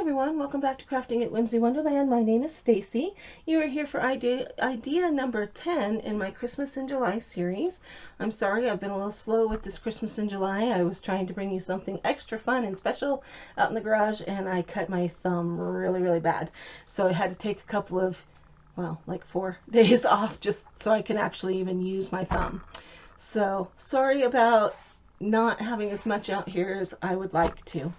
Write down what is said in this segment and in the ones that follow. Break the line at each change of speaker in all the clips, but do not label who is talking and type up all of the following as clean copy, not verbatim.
everyone, welcome back to Crafting at Whimsy Wonderland. My name is Stacy. You are here for idea number 10 in my Christmas in July series. I'm sorry I've been a little slow with this Christmas in July. I was trying to bring you something extra fun and special out in the garage, and I cut my thumb really bad. So I had to take a couple of, well, like 4 days off just so I can actually even use my thumb. So sorry about not having as much out here as I would like to.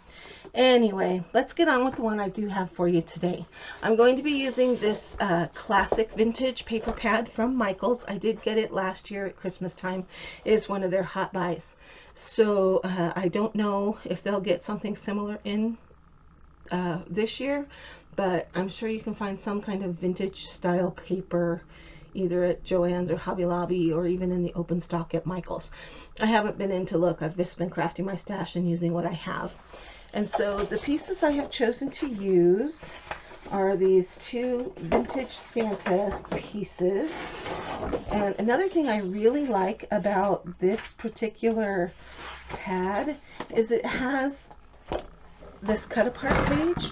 Anyway, let's get on with the one I do have for you today. I'm going to be using this classic vintage paper pad from Michaels. I did get it last year at Christmas time. It is one of their hot buys. So I don't know if they'll get something similar in this year, but I'm sure you can find some kind of vintage style paper either at Joann's or Hobby Lobby or even in the open stock at Michaels. I haven't been in to look. I've just been crafting my stash and using what I have. And so the pieces I have chosen to use are these two vintage Santa pieces. And another thing I really like about this particular pad is it has this cut apart page,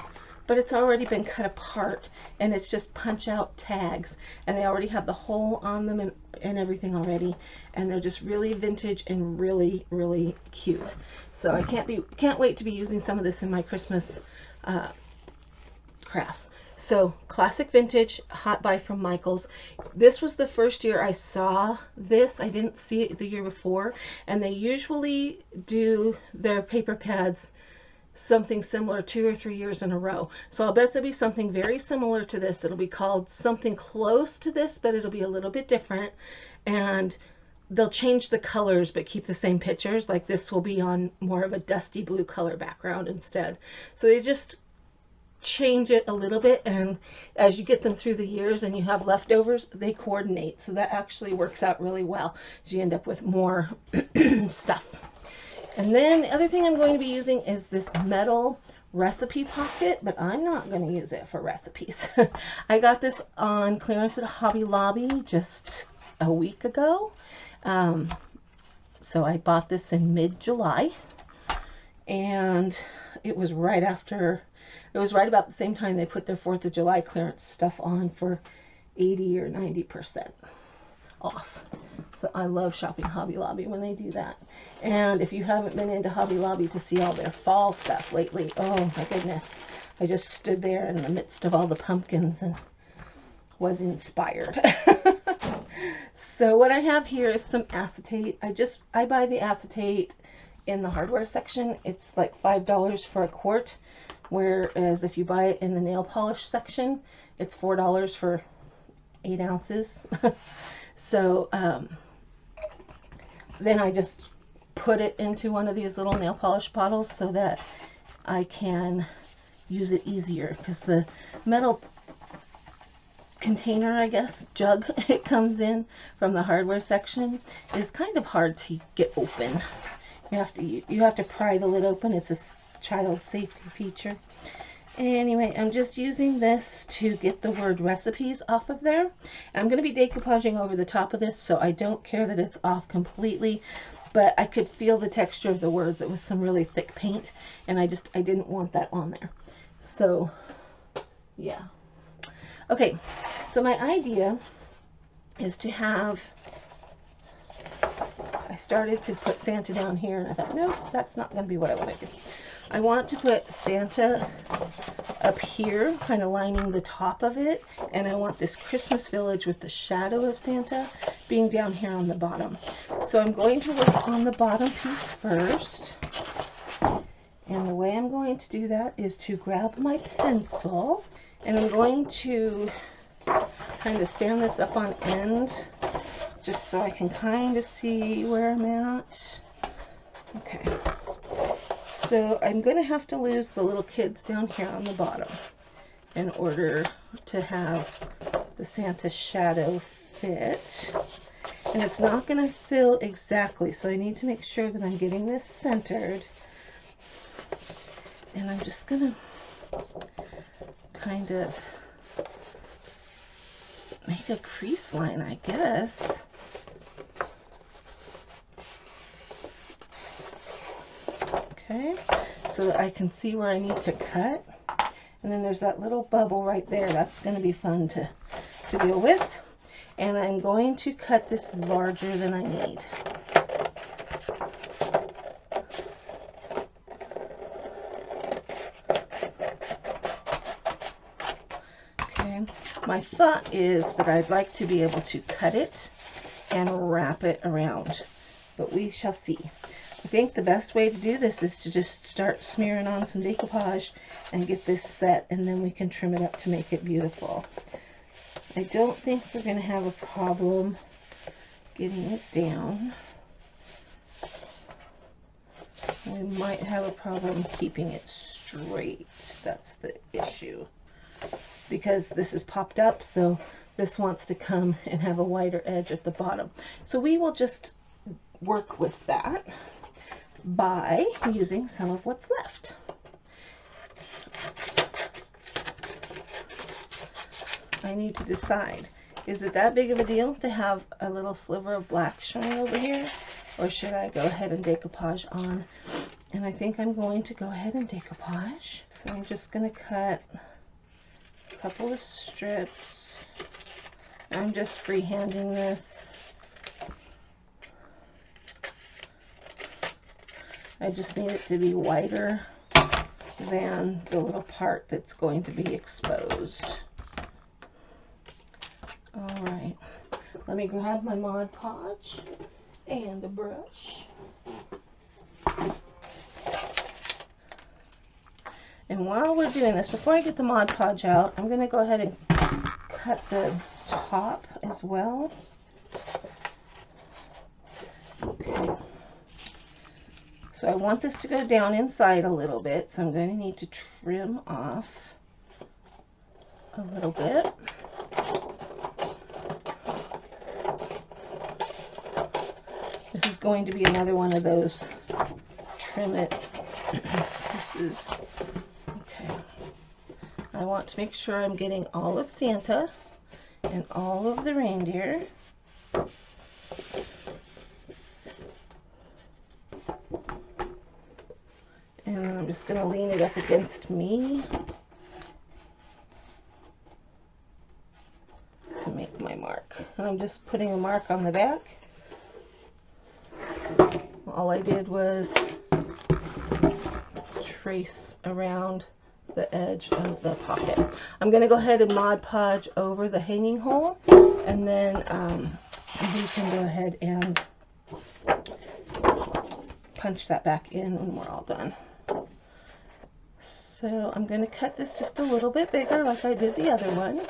but it's already been cut apart and it's just punch out tags, and they already have the hole on them and everything already, and they're just really vintage and really cute. So I can't wait to be using some of this in my Christmas crafts. So classic vintage, hot buy from Michaels. This was the first year I saw this. I didn't see it the year before, and they usually do their paper pads something similar 2 or 3 years in a row. So I'll bet there'll be something very similar to this. It'll be called something close to this, but it'll be a little bit different, and they'll change the colors but keep the same pictures. Like this will be on more of a dusty blue color background instead. So they just change it a little bit, and as you get them through the years and you have leftovers, they coordinate. So that actually works out really well as you end up with more stuff. And then the other thing I'm going to be using is this metal recipe pocket, but I'm not going to use it for recipes. I got this on clearance at Hobby Lobby just a week ago. So I bought this in mid-July, and it was right about the same time they put their 4th of July clearance stuff on for 80 or 90% off. So I love shopping Hobby Lobby when they do that. And if you haven't been into Hobby Lobby to see all their fall stuff lately, oh my goodness, I just stood there in the midst of all the pumpkins and was inspired. So what I have here is some acetate. I buy the acetate in the hardware section. It's like $5 for a quart, whereas if you buy it in the nail polish section, it's $4 for 8 ounces. So then I just put it into one of these little nail polish bottles so that I can use it easier, because the metal container, I guess, jug it comes in from the hardware section is kind of hard to get open. You have to pry the lid open. It's a child safety feature. Anyway, I'm just using this to get the word recipes off of there. I'm going to be decoupaging over the top of this, so I don't care that it's off completely, but I could feel the texture of the words. It was some really thick paint, and I didn't want that on there. So, yeah. Okay, so my idea is to have, I started to put Santa down here, and I thought, no, that's not going to be what I want to do. I want to put Santa up here, kind of lining the top of it, and I want this Christmas village with the shadow of Santa being down here on the bottom. So I'm going to work on the bottom piece first, and the way I'm going to do that is to grab my pencil, and I'm going to kind of stand this up on end just so I can kind of see where I'm at. Okay. So I'm going to have to lose the little kids down here on the bottom in order to have the Santa shadow fit. And it's not going to fill exactly, so I need to make sure that I'm getting this centered. And I'm just going to kind of make a crease line, I guess. Okay, so that I can see where I need to cut. And then there's that little bubble right there. That's going to be fun to deal with. And I'm going to cut this larger than I need. Okay, my thought is that I'd like to be able to cut it and wrap it around, but we shall see. I think the best way to do this is to just start smearing on some decoupage and get this set, and then we can trim it up to make it beautiful. I don't think we're going to have a problem getting it down. We might have a problem keeping it straight. That's the issue. Because this is popped up, so this wants to come and have a wider edge at the bottom. So we will just work with that by using some of what's left. I need to decide, is it that big of a deal to have a little sliver of black showing over here, or should I go ahead and decoupage on? And I think I'm going to go ahead and decoupage. So I'm just going to cut a couple of strips. I'm just freehanding this. I just need it to be wider than the little part that's going to be exposed. Alright, let me grab my Mod Podge and a brush. And while we're doing this, before I get the Mod Podge out, I'm going to go ahead and cut the top as well. Okay. So I want this to go down inside a little bit, so I'm going to need to trim off a little bit. This is going to be another one of those trim it pieces. Okay. I want to make sure I'm getting all of Santa and all of the reindeer. And then I'm just going to lean it up against me to make my mark. And I'm just putting a mark on the back. All I did was trace around the edge of the pocket. I'm going to go ahead and Mod Podge over the hanging hole, and then we can go ahead and punch that back in when we're all done. So I'm going to cut this just a little bit bigger like I did the other one,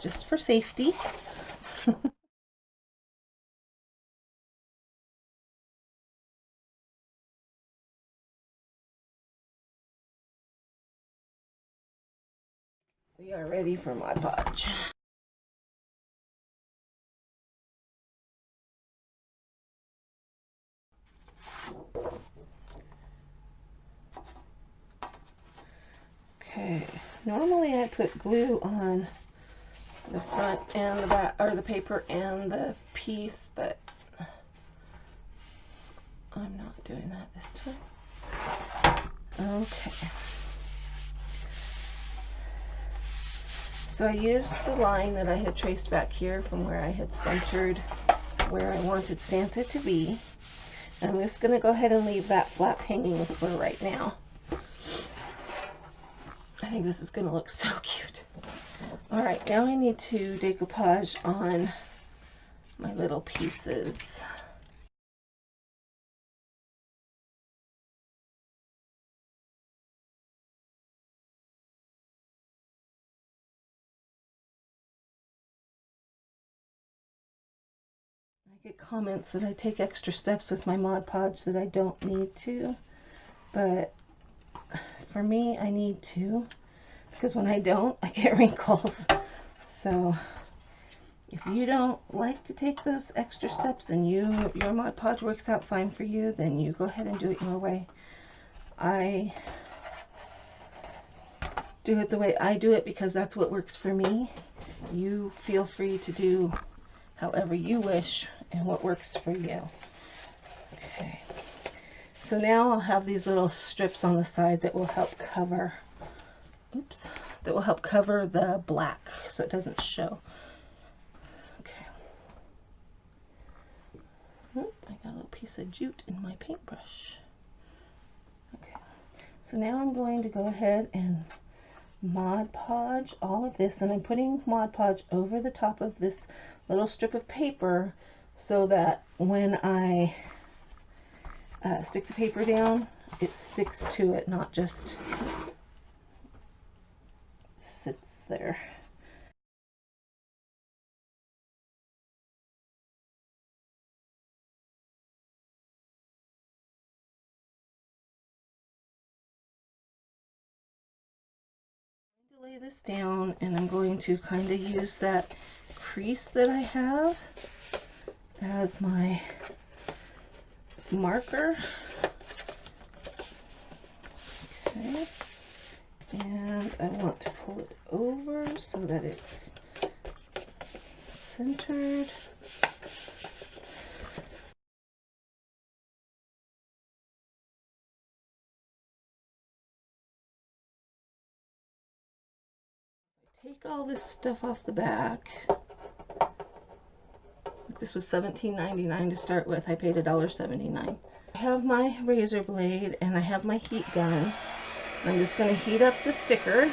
just for safety. We are ready for Mod Podge. Okay, normally I put glue on the front and the back, or the paper and the piece, but I'm not doing that this time. Okay. So I used the line that I had traced back here from where I had centered where I wanted Santa to be. I'm just going to go ahead and leave that flap hanging for right now. I think this is going to look so cute. Alright, now I need to decoupage on my little pieces. I get comments that I take extra steps with my Mod Podge that I don't need to, but for me I need to, because when I don't I get wrinkles. So if you don't like to take those extra steps and your Mod Podge works out fine for you, then you go ahead and do it your way. I do it the way I do it because that's what works for me. You feel free to do however you wish and what works for you. Okay, So now I'll have these little strips on the side that will help cover, oops, that will help cover the black so it doesn't show. Okay. Oop, I got a little piece of jute in my paintbrush. Okay. So now I'm going to go ahead and Mod Podge all of this, and I'm putting Mod Podge over the top of this little strip of paper so that when I stick the paper down, it sticks to it, not just sits there. I'm going to lay this down, and I'm going to kind of use that crease that I have as my marker. Okay, and I want to pull it over so that it's centered. Take all this stuff off the back. This was $17.99 to start with. I paid $1.79. I have my razor blade and I have my heat gun. I'm just going to heat up the sticker.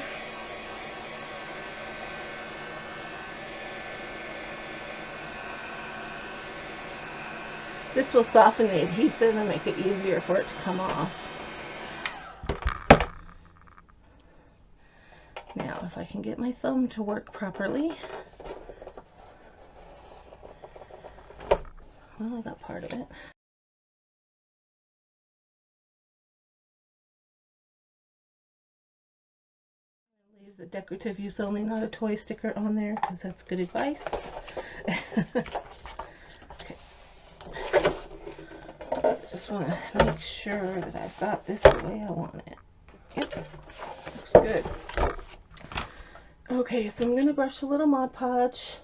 This will soften the adhesive and make it easier for it to come off. Now, if I can get my thumb to work properly. Well, I got part of it. Leave the decorative use only, not a toy sticker on there, because that's good advice. Okay. So I just want to make sure that I've got this the way I want it. Yep, looks good. Okay, so I'm going to brush a little Mod Podge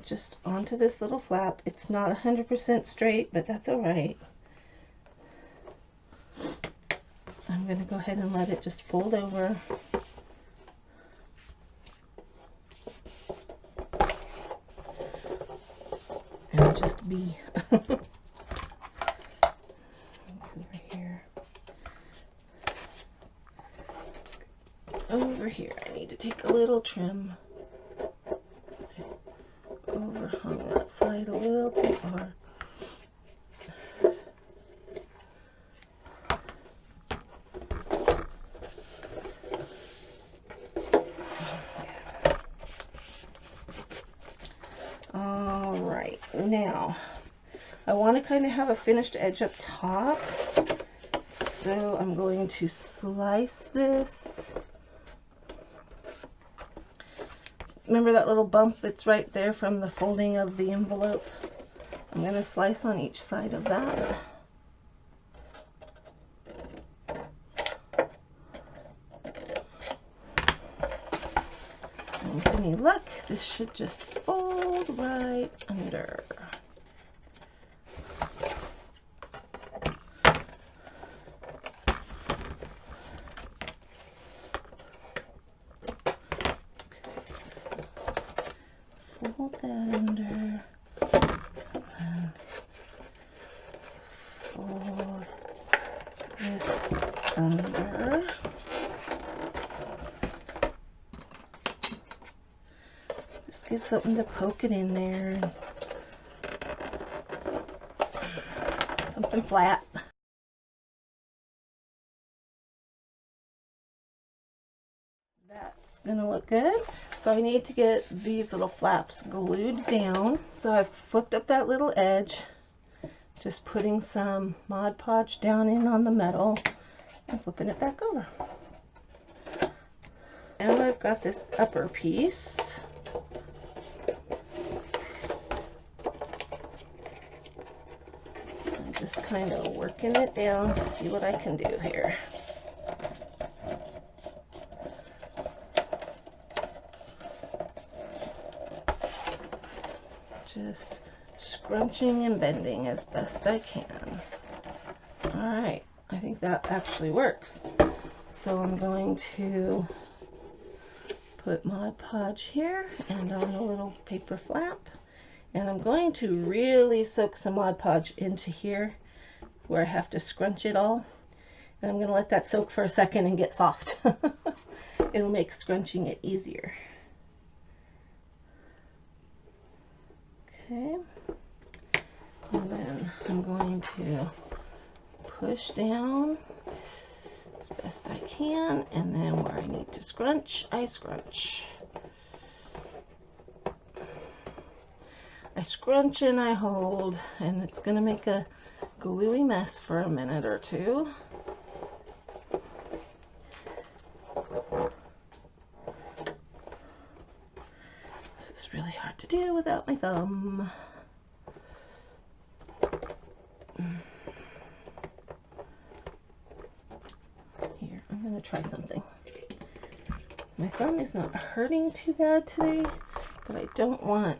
just onto this little flap. It's not 100% straight, but that's alright. I'm going to go ahead and let it just fold over. And just be over here. Over here, I need to take a little trim. Overhung that side a little too far. Alright, now I want to kind of have a finished edge up top, so I'm going to slice this. Remember that little bump that's right there from the folding of the envelope? I'm going to slice on each side of that. And with any luck, this should just fold right under. Fold that under, and fold this under. Just get something to poke it in there. Something flat. That's gonna look good. So I need to get these little flaps glued down. So I've flipped up that little edge, just putting some Mod Podge down in on the metal and flipping it back over. Now I've got this upper piece. I'm just kind of working it down to see what I can do here. Just scrunching and bending as best I can. Alright, I think that actually works. So I'm going to put Mod Podge here and on a little paper flap. And I'm going to really soak some Mod Podge into here where I have to scrunch it all. And I'm going to let that soak for a second and get soft. It'll make scrunching it easier. Okay. And then I'm going to push down as best I can, and then where I need to scrunch, I scrunch. I scrunch and I hold, and it's going to make a gluey mess for a minute or two. This is really hard to do without my thumb. Here, I'm going to try something. My thumb is not hurting too bad today, but I don't want,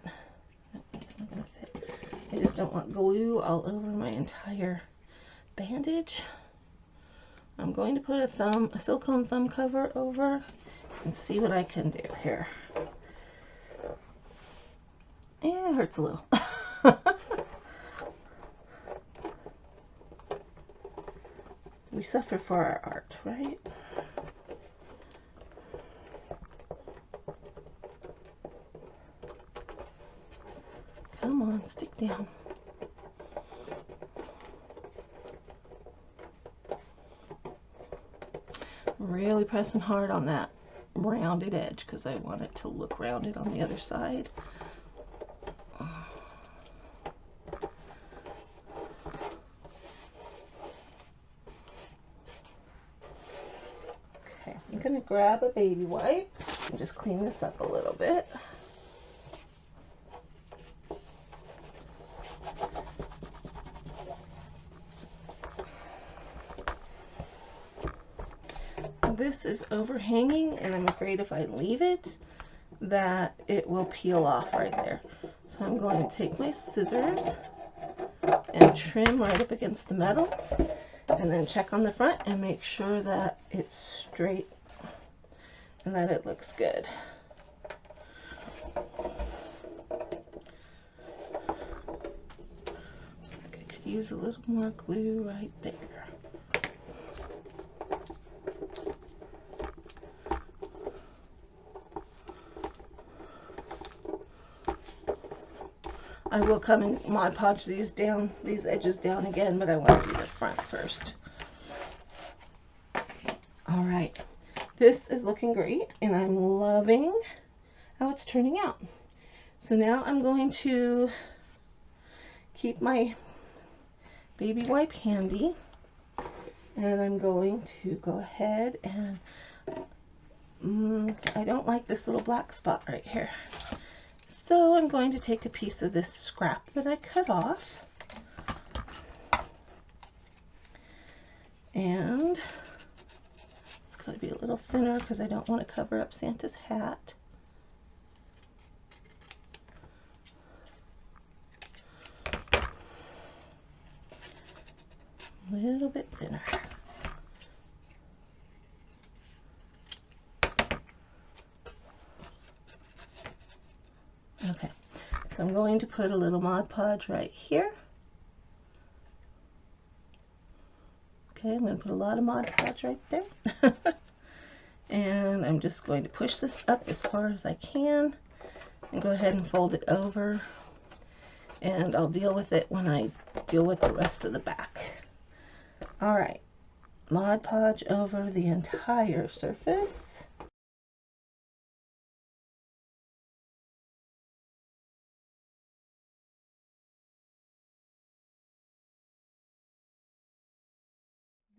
it's not going to fit. I just don't want glue all over my entire bandage. I'm going to put a silicone thumb cover over and see what I can do here. Yeah, it hurts a little. We suffer for our art, right? Come on, stick down. Really pressing hard on that rounded edge because I want it to look rounded on the other side. Okay, I'm going to grab a baby wipe and just clean this up a little bit. This is overhanging, and I'm afraid if I leave it that it will peel off right there. So I'm going to take my scissors and trim right up against the metal, and then check on the front and make sure that it's straight and that it looks good. I could use a little more glue right there. I will come and Mod Podge these edges down again, but I want to do the front first. All right, this is looking great, and I'm loving how it's turning out. So now I'm going to keep my baby wipe handy, and I'm going to go ahead and I don't like this little black spot right here. So I'm going to take a piece of this scrap that I cut off, and it's got to be a little thinner because I don't want to cover up Santa's hat. A little bit thinner. Okay, so I'm going to put a little Mod Podge right here. Okay, I'm going to put a lot of Mod Podge right there. And I'm just going to push this up as far as I can and go ahead and fold it over. And I'll deal with it when I deal with the rest of the back. All right, Mod Podge over the entire surface.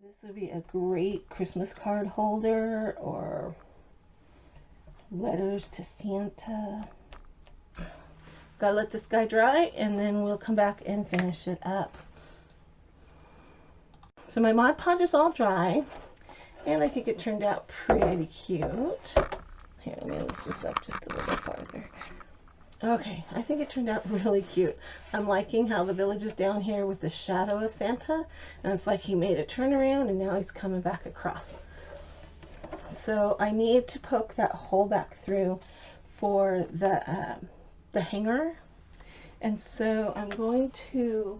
This would be a great Christmas card holder or letters to Santa. Gotta let this guy dry, and then we'll come back and finish it up. So my Mod Podge is all dry, and I think it turned out pretty cute. Here, let me lift this up just a little farther. Okay, I think it turned out really cute. I'm liking how the village is down here with the shadow of Santa, and it's like he made a turnaround and now he's coming back across. So I need to poke that hole back through for the hanger, and so I'm going to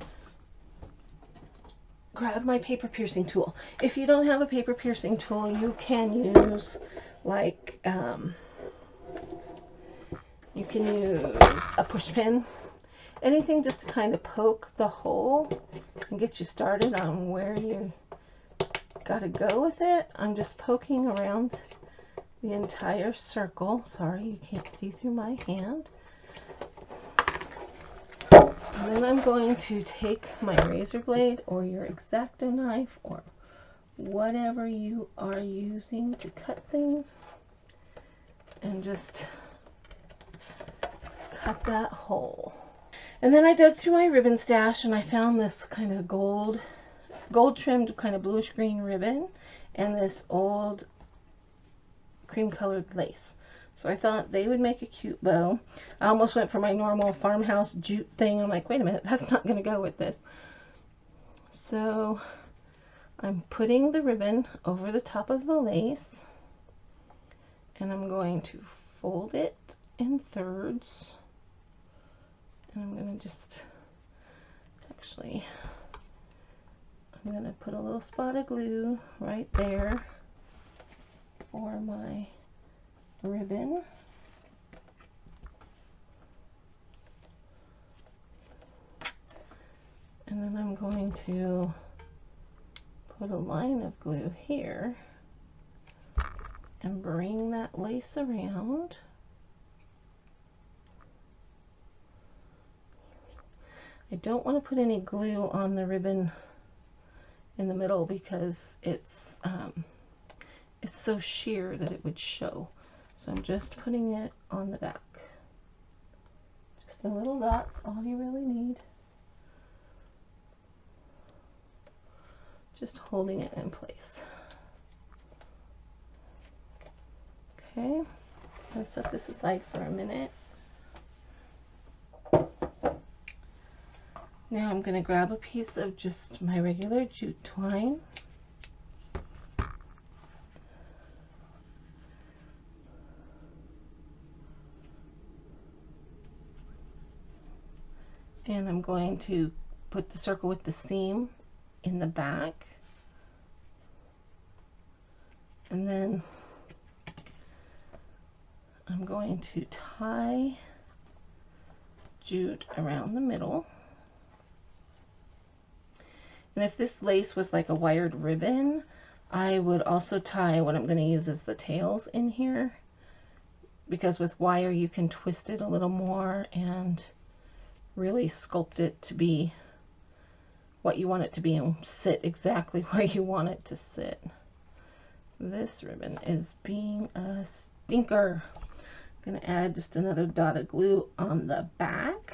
grab my paper piercing tool. If you don't have a paper piercing tool, you can use like you can use a push pin, anything just to kind of poke the hole and get you started on where you gotta go with it. I'm just poking around the entire circle. Sorry, you can't see through my hand. And then I'm going to take my razor blade or your X-Acto knife or whatever you are using to cut things and just cut that hole. And then I dug through my ribbon stash and I found this kind of gold trimmed kind of bluish green ribbon and this old cream colored lace. So I thought they would make a cute bow. I almost went for my normal farmhouse jute thing. I'm like, wait a minute, that's not going to go with this. So I'm putting the ribbon over the top of the lace and I'm going to fold it in thirds. And I'm going to just, actually, I'm going to put a little spot of glue right there for my ribbon. And then I'm going to put a line of glue here and bring that lace around. I don't want to put any glue on the ribbon in the middle because it's so sheer that it would show. So I'm just putting it on the back. Just a little dot's all you really need. Just holding it in place. Okay, I'll set this aside for a minute. Now I'm going to grab a piece of just my regular jute twine. And I'm going to put the circle with the seam in the back. And then I'm going to tie jute around the middle. And if this lace was like a wired ribbon, I would also tie what I'm going to use as the tails in here, because with wire you can twist it a little more and really sculpt it to be what you want it to be and sit exactly where you want it to sit. This ribbon is being a stinker. I'm going to add just another dot of glue on the back.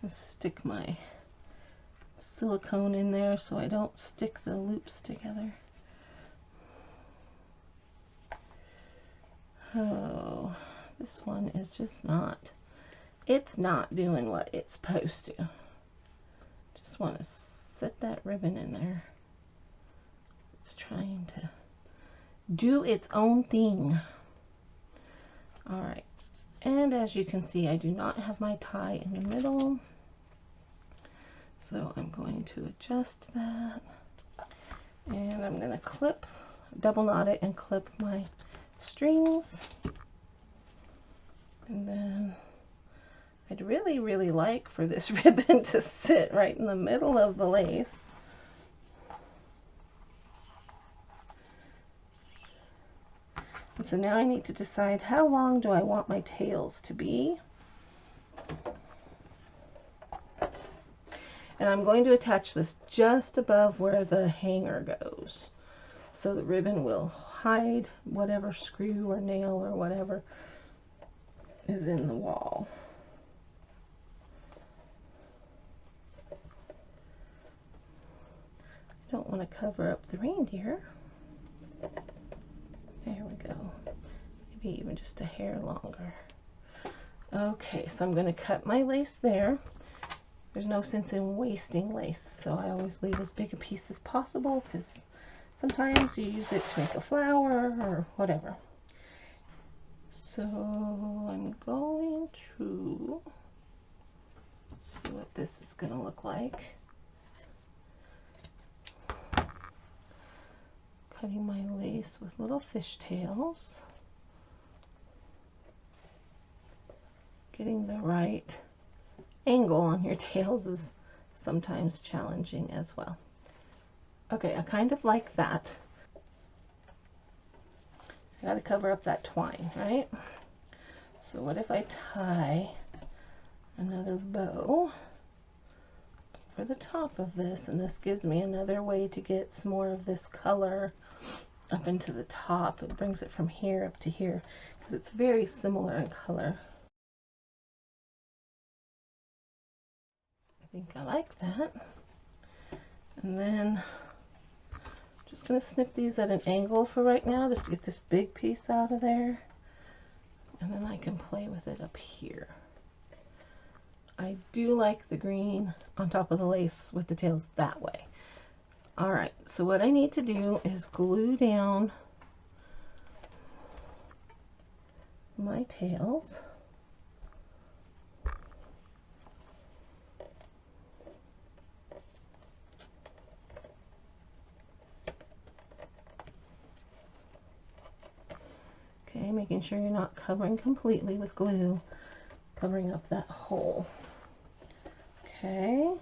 Stick my silicone in there so I don't stick the loops together. Oh, this one is just not, it's not doing what it's supposed to. Just want to set that ribbon in there. It's trying to do its own thing. Alright, and as you can see, I do not have my tie in the middle. So I'm going to adjust that, and I'm going to clip, double knot it and clip my strings. And then I'd really like for this ribbon to sit right in the middle of the lace. And so now I need to decide how long do I want my tails to be. And I'm going to attach this just above where the hanger goes, so the ribbon will hide whatever screw or nail or whatever is in the wall. I don't want to cover up the reindeer. There we go. Maybe even just a hair longer. Okay, so I'm going to cut my lace there. There's no sense in wasting lace, so I always leave as big a piece as possible because sometimes you use it to make a flower or whatever. So I'm going to see what this is going to look like. Cutting my lace with little fishtails. Getting the right angle on your tails is sometimes challenging as well. Okay, I kind of like that. I gotta cover up that twine, right? So what if I tie another bow over the top of this, and this gives me another way to get some more of this color up into the top. It brings it from here up to here because it's very similar in color. I think I like that. And then I'm just going to snip these at an angle for right now just to get this big piece out of there. And then I can play with it up here. I do like the green on top of the lace with the tails that way. Alright, so what I need to do is glue down my tails. Okay, making sure you're not covering completely with glue, covering up that hole. Okay,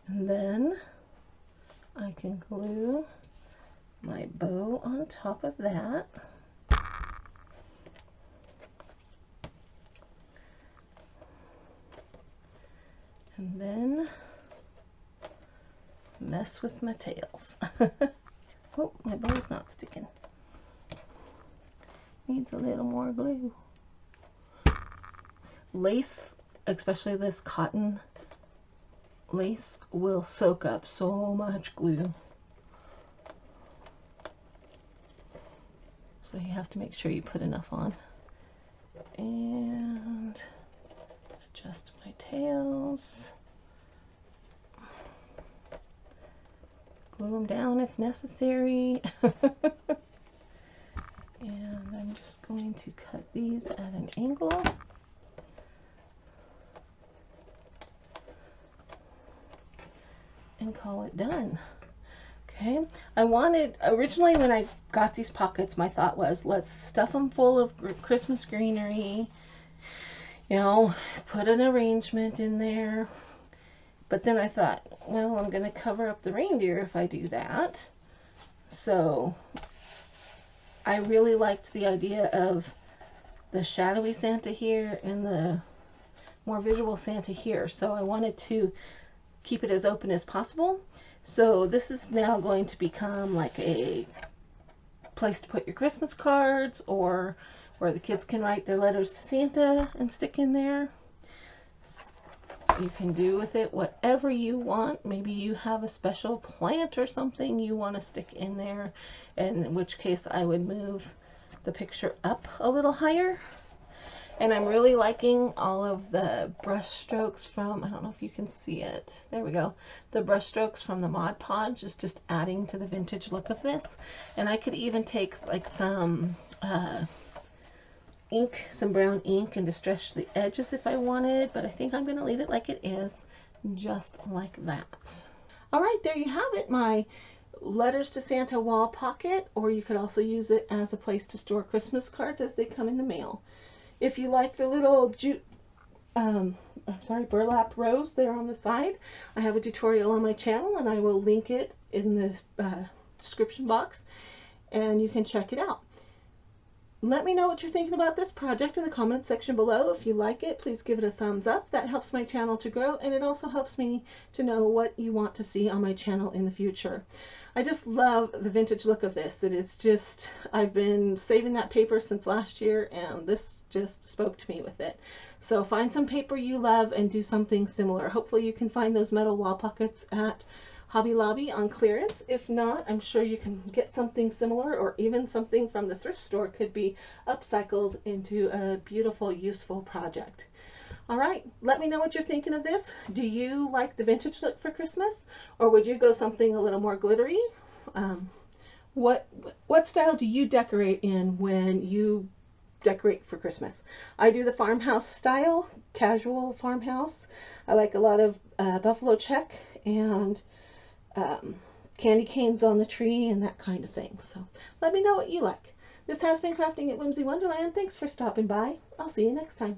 and then I can glue my bow on top of that. And then mess with my tails. Oh, my bow's not sticking. Needs a little more glue. Lace, especially this cotton lace, will soak up so much glue. So you have to make sure you put enough on. And adjust my tails. Glue them down if necessary. And I'm just going to cut these at an angle. And call it done. Okay, I wanted, originally when I got these pockets, my thought was, let's stuff them full of Christmas greenery, you know, put an arrangement in there. But then I thought, well, I'm going to cover up the reindeer if I do that. So I really liked the idea of the shadowy Santa here and the more visual Santa here. So I wanted to keep it as open as possible. So this is now going to become like a place to put your Christmas cards, or where the kids can write their letters to Santa and stick in there. You can do with it whatever you want. Maybe you have a special plant or something you want to stick in there, in which case I would move the picture up a little higher. And I'm really liking all of the brush strokes from, I don't know if you can see it, there we go. The brush strokes from the Mod Podge is just adding to the vintage look of this. And I could even take like some ink, some brown ink, and distress the edges if I wanted, but I think I'm going to leave it like it is, just like that. Alright, there you have it, my Letters to Santa wall pocket, or you could also use it as a place to store Christmas cards as they come in the mail. If you like the little burlap rows there on the side, I have a tutorial on my channel, and I will link it in the description box, and you can check it out. Let me know what you're thinking about this project in the comments section below. If you like it, please give it a thumbs up. That helps my channel to grow, and it also helps me to know what you want to see on my channel in the future. I just love the vintage look of this. It is just, I've been saving that paper since last year, and this just spoke to me with it. So find some paper you love and do something similar. Hopefully you can find those metal wall pockets at Hobby Lobby on clearance. If not, I'm sure you can get something similar, or even something from the thrift store could be upcycled into a beautiful, useful project. All right, let me know what you're thinking of this. Do you like the vintage look for Christmas, or would you go something a little more glittery? Um, what style do you decorate in when you decorate for Christmas? I do the farmhouse style, casual farmhouse. I like a lot of buffalo check and candy canes on the tree and that kind of thing. So let me know what you like. This has been Crafting at Whimsy Wonderland. Thanks for stopping by. I'll see you next time.